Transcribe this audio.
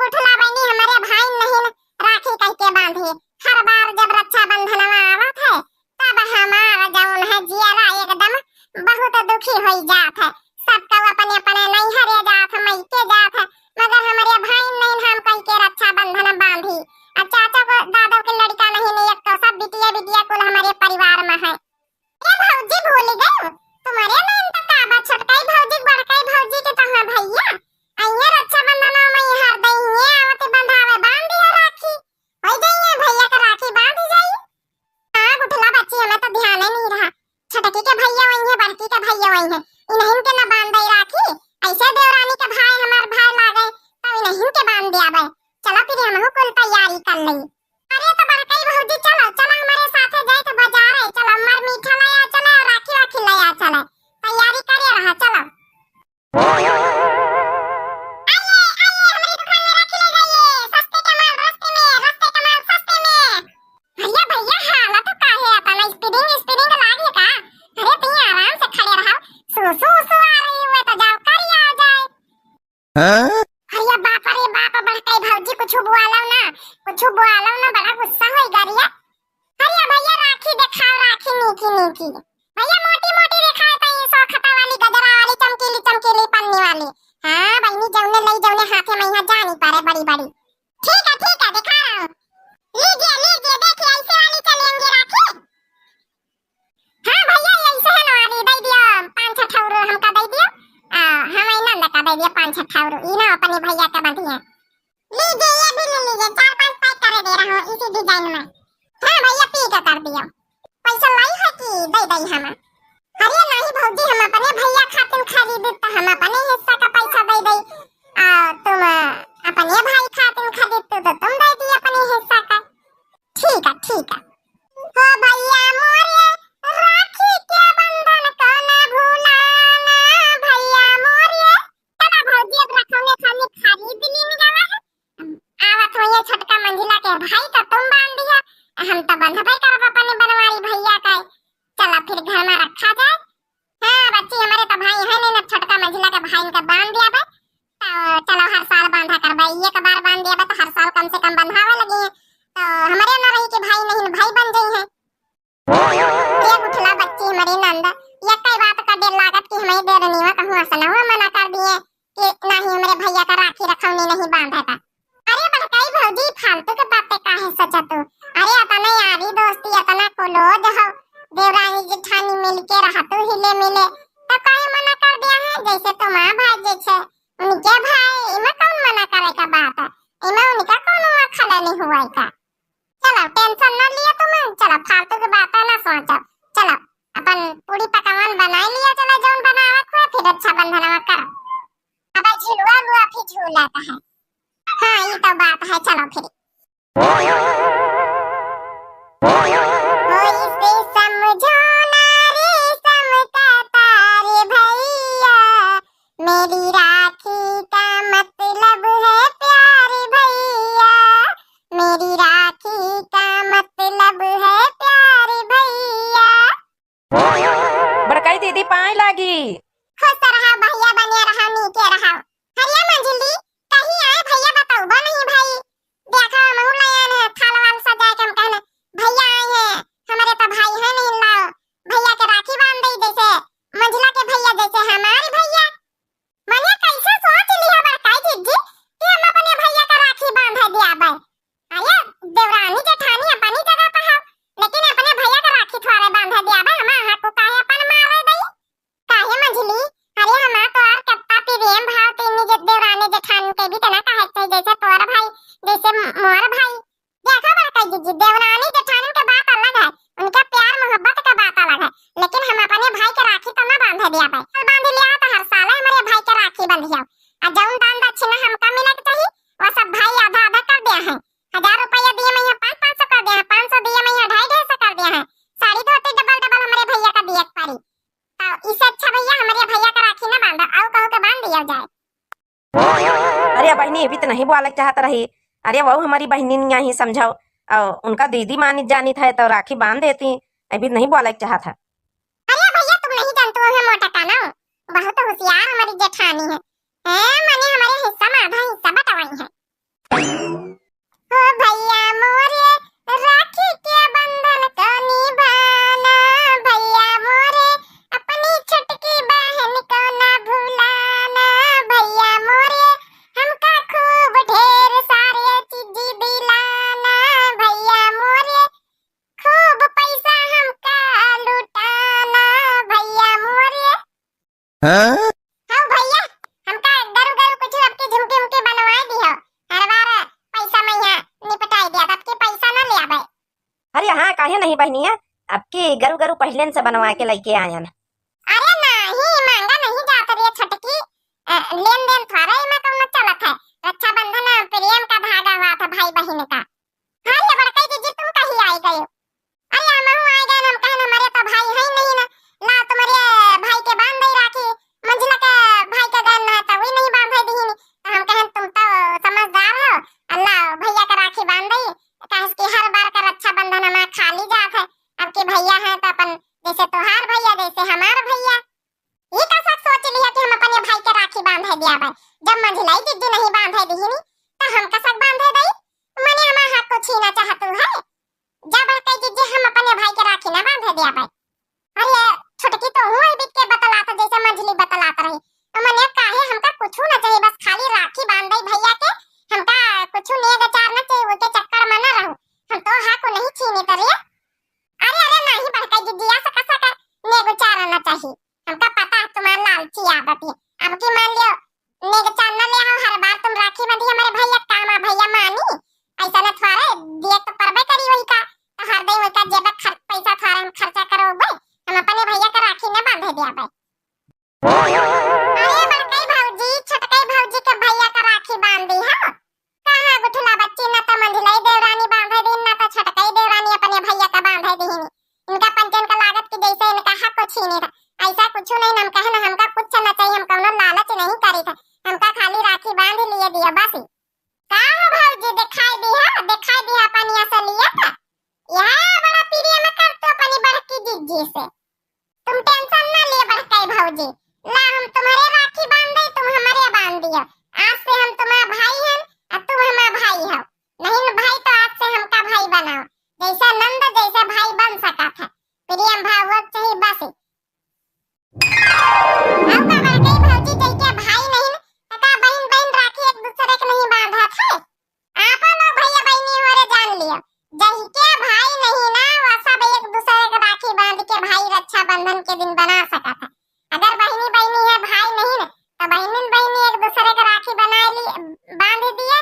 उठला बनी हमारे भाई नहीं राखी कह के बांधे। हर बार जब रक्षाबंधनवा आवत है तब हमारा जौन है जियरा एकदम बहुत दुखी हो जात है। सबका अपने अपने नहीं हरे जात है, मैके जात है, मगर हमारे भाई नहीं हम कह के रक्षाबंधन बांधी। चाचा को दादा के लड़का नहीं एक तो सब बिटिया बिटिया कुल हमारे परिवार में है। ये भौजी भूल गए तुम्हारे नहीं तो काबा छोटकाई भौजी बड़काई भौजी के तहां भैया आइए रक्षाबंधन में हर दइए आवते बंधावे बांध दिया राखी होई जाइए भैया का राखी बांध जाई। हां उठला बच्ची हमें तो ध्यान ही नहीं रहा। छोटकी के भैया वही है, बड़की के भैया वही है, इन्हीं के ना बांध दई राखी। ऐसे देवरानी के भाई हमार भाई लागे तो इन्हीं के बांध दिया बे। चलो फिर हम कुल तैयारी कर लई। अरे तो बड़काई भौजी चलो चलो हमारे साथे जाए तो बाजार है, चलो हमार मीठा लाया चलो राखी वाखी लाया चलो तैयारी करे रहा चलो। अरे बाप बड़काई भौजी कुछ बोलो ना बड़ा गुस्सा होई गरिया। अरे भैया राखी दिखाओ राखी नीकी भैया मोटी दिखाओ तो ये सोखता वाली गजरा वाली चमकीली पन्नी वाली। हां बहनी जौने लई जौने हाथे में यहां जानी पारे बड़ी ठीक है दिखा रहा हूं। लीजिए देखिए ऐसे वाली चलेंगे राखी। हां भैया ऐसे है ना दे दियो 5-6 ठौर हमका दे दियो। हमें नंद का दे दियो 5-6 ठौर ई ना अपने भैया का बंधिए। लीजिए ये भी ले लीजिए 4-5 पैक कर दे रहा हूं इसी डिजाइन में। हां भैया पी का कर दियो। पैसा लाई है कि दे दई हम। अरे नहीं भौजी हम अपने भैया खातिर खरीद तो हम अपने हिस्सा का पैसा दे दई। तुम अपने भाई खातिर खरीद तो तुम दे दिए अपने हिस्सा का। ठीक है हो भैया मोरे राखी के बंधन को ना भूलाना भैया मोरे। चला भौजी अब रखोगे खाली खरीद ली जावा है। आवत हो ये छोटका मंजिला के भाई का तुम बांध दिया हम तो बंधबे करब अपने बनवारी भैया का। चला फिर घर में रखा जाए। हां बच्ची हमारे तो भाई है नहीं ना छोटका मंजिला के भाई का बांध दिया बे। तो चलो हर साल बांधा करबे एक बार बांध दिया बे तो हर साल कम से कम बंधावे लगे हैं तो हमारे ना रही कि भाई नहीं भाई बन गई है। ये उठला बच्ची हमारी नंद ये कई बात का डर लागत कि हमें दे देनी है कहूं असना हुआ मना कर दिए कि नहीं हमारे भैया का राखी रखौनी नहीं बांधा था। अरे बड़काई भौजी फालतू के बातें काहे सोचत हो। अरे अतना यारी दोस्ती अतना क्लोज हो देवरानी जेठानी मिलके रहतो हिले मिले तो काहे मना कर दिया है। जैसे तुम्हारा भाई जैसे उनके भाई इमा कौन मना करे का बात है। इमा उनका कौन खला नहीं हुआ का। चलो टेंशन ना लिया तुम। चलो फालतू की बातें ना सोचो। चलो अपन पूरी पकवान बना लिया चलो जौन बनावत हो फिर अच्छा बंधनवा कर। अब झुलवा लुआ फिर झूलाता है। हां ये तो बात है चलो फिर। इसे समझो ना रे समका तारे भैया मेरी राखी का मतलब है प्यार भैया मेरी राखी का मतलब है प्यार भैया। बड़काई दीदी पाए लागी खुश रहा भैया बने रहा नीचे रहा। हरिया मंजिली कहीं आए भैया बताओ बा नहीं भाई देखा महू लाया है थाल वाल सजा के हम कहने भैया आए हैं हमारे तो भाई है नहीं लाओ भैया के राखी बांध दई जैसे मंजिला के भैया जैसे हमारे भैया। मने कैसे सोच लिया बड़काई दीदी कि हम अपने भैया का राखी बांध दिया बे। आया देवरानी जेठानी अपनी जगह पर है लेकिन अपने भैया का राखी थोड़े बांध दिया बे। हम हां को काहे अपन मारे दई काहे मंजिली। अरे हमार तो और कत्ता प्रेम भाव तीन देवरानी जेठानी के भी तना काहे चाहिए जैसे तोर भाई जैसे मोर भाई। देखो बड़काई दीदी देवरानी जेठानी के बात अलग है उनका प्यार मोहब्बत का बात अलग है लेकिन हम अपने भाई के राखी तो ना बांध दिया भाई। बांध लिया तो हर साल हमारे भाई के राखी बंधिया और जौन दान दक्षिणा हमका मिले चाहिए वो सब भाई आधा आधा कर दिया है। 1000 रुपया दिए मैं यहाँ 500 कर दिया है 500 दिए मैं यहाँ 250 कर दिया है। साड़ी धोती डबल हमारे भैया का दिया पारी तो इससे अच्छा भैया हमारे भैया का राखी ना बांधा आओ कहो के बांध दिया जाए। अरे बहनी अभी तो नहीं बोला चाहत रही। अरे वो हमारी बहनी नहीं ही समझाओ और उनका दीदी मानी जानी था तो राखी बांध देती अभी नहीं बोला चाहत है। अरे भैया तुम नहीं जानते हो मोटा का ना बहुत होशियार हमारी जेठानी है। मने हमारे हिस्सा में आधा हिस्सा बटवाई है नहीं बहनिया, आपकी गरु गरु पहले से बनवा के लेके आयन। अरे नहीं मांगा नहीं जात रे छटकी, लेन देन थोड़ा ही में कौन चलत है। रक्षाबंधन प्रेम का धागा हुआ था भाई बहन का। हाँ ये बड़का जीजी तुम कहीं आई गए हो? अरे हम आ गए, हम कहन हमारे तो भाई है ही नहीं ना, ला तुम्हारे भाई के बांध दई राखी, मंझला का भाई का गन है तो वही नहीं बांध दी ही। हम कहन तुम तो समझदार हो, अल्लाह भैया का राखी बांध दई, कहे कि हर बार का रक्षाबंधन हमारा खाली जात है। अब के भैया है तो अपन जैसे तोहार भैया जैसे हमार भैया, ये का सब सोच लिया कि हम अपने भाई के राखी बांधे दिया भाई। जब मंझलाई जीजी नहीं बांधे दी ही तो हम का सब बांधे दई, मने हमारा हक को छीना चाहतू है। जब कह जीजी हम अपने भाई के राखी ना बांधे दिया भाई। अरे छुटकी तो हुआ ही बीत के बतलाता जैसे मंझली बतलाता रही, तो मने काहे हमका कुछ ना चाहिए, बस खाली राखी बांध दई भैया के, हमका कुछ नेग चार ना चाहिए, वो के चक्कर में ना रहूं, हम तो हक को नहीं छीने तरिए। अरे नहीं बड़का जीजी ऐसा कैसा का नेग चार ना चाहिए, हमका पता है तुम्हारा लालची आदत है। अब की मान लियो नेग चार ना ले आओ, हर बार तुम राखी बंधी हमारे भैया काम भैया मानी ऐसा ना थोड़ा दिए तो परबे करी वही का, तो हर दिन वही का जेब खर्च पैसा थोड़ा हम खर्चा करो भाई, हम अपने भैया का राखी ना बांधे दिया भाई। अरे बड़काई भौजी छोटकाई भौजी के भैया का राखी बांध दी है, कहां गुठला बच्ची ना तो मंझलाई देवरानी बांधे दी ना तो छोटकाई देवरानी अपने भैया का बांधे दी। इनका पंचन का लागत की जैसे इनका हक को छीने था, ऐसा कुछ नहीं। हम कहना हमका कुछ ना चाहिए, हम कौनो लालच नहीं करी था, हमका खाली राखी बांध लिए दिया बस। का हो भौजी दिखाई दी है पनिया से लिया था, यह बड़ा प्रिय में करते अपनी बड़की जीजी से। तुम टेंशन ना लिए बड़काई भौजी, ला हम तुम्हारे राखी बांध दे, तुम हमारे बांध दियो। आज से हम तुम्हारा भाई हैं और तुम हमारा भाई हो, नहीं भाई तो आज से हमका भाई बनाओ, जैसा नंद जैसा भाई बन सका था, प्रेम भाव चाहिए बस। अब का बड़काई भौजी जैसे भाई नहीं तो का बहन बहन राखी एक दूसरे के नहीं बांधा थे, आप लोग भैया बहनी हो रे जान लियो, जही के भाई नहीं ना वो सब एक दूसरे के राखी बांध के भाई रक्षाबंधन के दिन बना सका था। अगर बहनी बहनी है भाई नहीं ना तो बहनी बहनी एक दूसरे के राखी बना ली बांध दिए